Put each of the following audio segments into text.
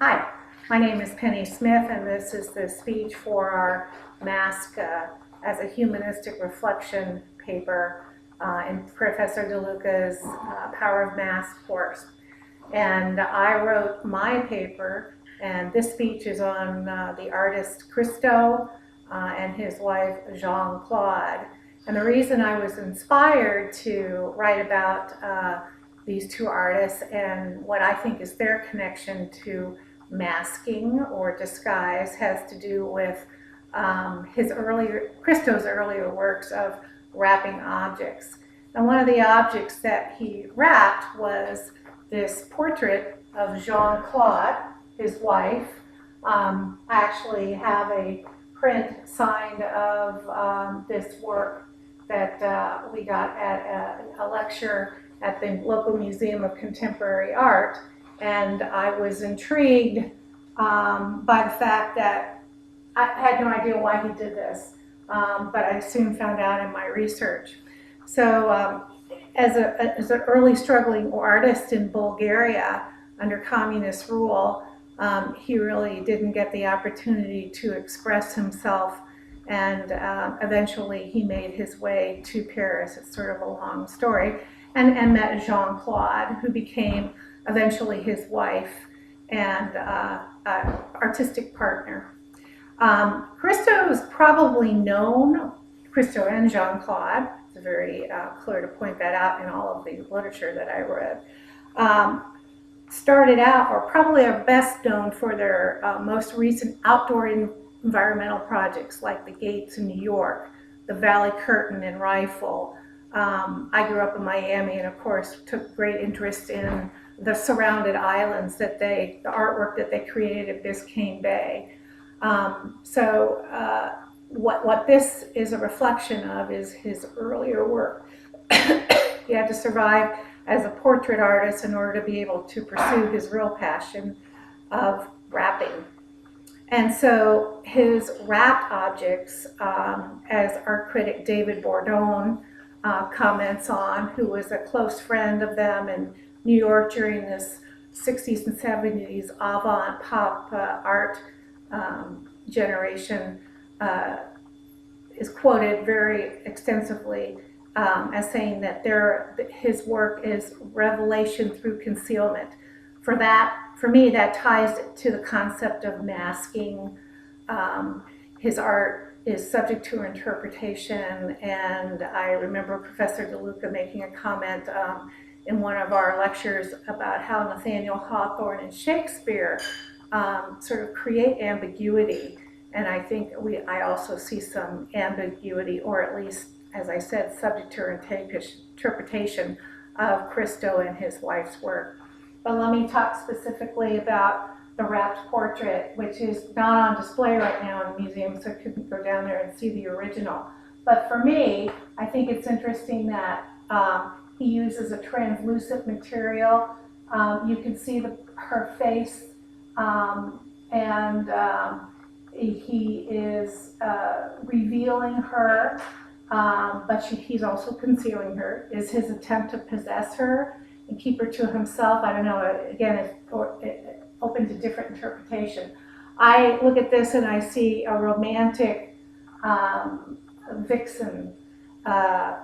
Hi, my name is Penny Smith, and this is the speech for our Mask as a Humanistic Reflection paper in Professor DeLuca's Power of Mask course. And I wrote my paper, and this speech is on the artist Christo and his wife Jean-Claude. And the reason I was inspired to write about these two artists and what I think is their connection to masking or disguise has to do with Christo's earlier works of wrapping objects. And one of the objects that he wrapped was this portrait of Jean-Claude, his wife. I actually have a print signed of this work that we got at a lecture at the local Museum of Contemporary Art. And I was intrigued by the fact that I had no idea why he did this, but I soon found out in my research. So as an early struggling artist in Bulgaria under communist rule, he really didn't get the opportunity to express himself, and eventually he made his way to Paris. It's sort of a long story, and met Jean-Claude, who became eventually his wife and artistic partner. Christo is probably known, Christo and Jean-Claude, it's very clear to point that out in all of the literature that I read, started out, or probably are best known for their most recent outdoor environmental projects like the Gates in New York, the Valley Curtain in Rifle. I grew up in Miami and of course took great interest in the surrounded islands that the artwork that they created at Biscayne Bay. What this is a reflection of is his earlier work. He had to survive as a portrait artist in order to be able to pursue his real passion of wrapping. And so his wrapped objects, as art critic David Bourdon comments on, who was a close friend of them in New York during this 60s and 70s avant-pop art generation, is quoted very extensively as saying that his work is revelation through concealment. For me, that ties to the concept of masking. His art is subject to interpretation, and I remember Professor DeLuca making a comment in one of our lectures about how Nathaniel Hawthorne and Shakespeare sort of create ambiguity, and I think I also see some ambiguity, or at least, as I said, subject to interpretation of Christo and his wife's work. But let me talk specifically about the wrapped portrait, which is not on display right now in the museum, so I couldn't go down there and see the original. But for me, I think it's interesting that he uses a translucent material. You can see her face, and he is revealing her, but he's also concealing her. Is his attempt to possess her and keep her to himself? I don't know. Again, it's open to different interpretation. I look at this and I see a romantic vixen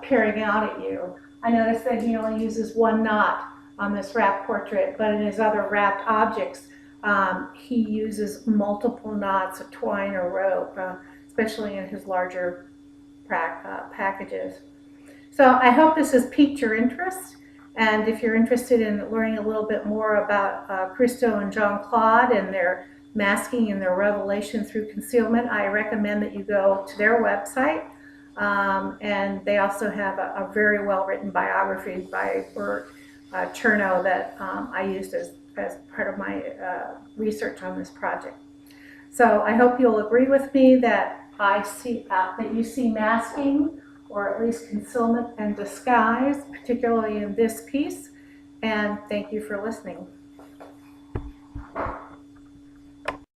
peering out at you. I notice that he only uses one knot on this wrapped portrait, but in his other wrapped objects, he uses multiple knots of twine or rope, especially in his larger packages. So I hope this has piqued your interest. And if you're interested in learning a little bit more about Christo and Jean-Claude and their masking and their revelation through concealment, I recommend that you go to their website. And they also have a very well-written biography by Bert Chernow that I used as part of my research on this project. So I hope you'll agree with me that that you see masking, or at least concealment and disguise, particularly in this piece. And thank you for listening.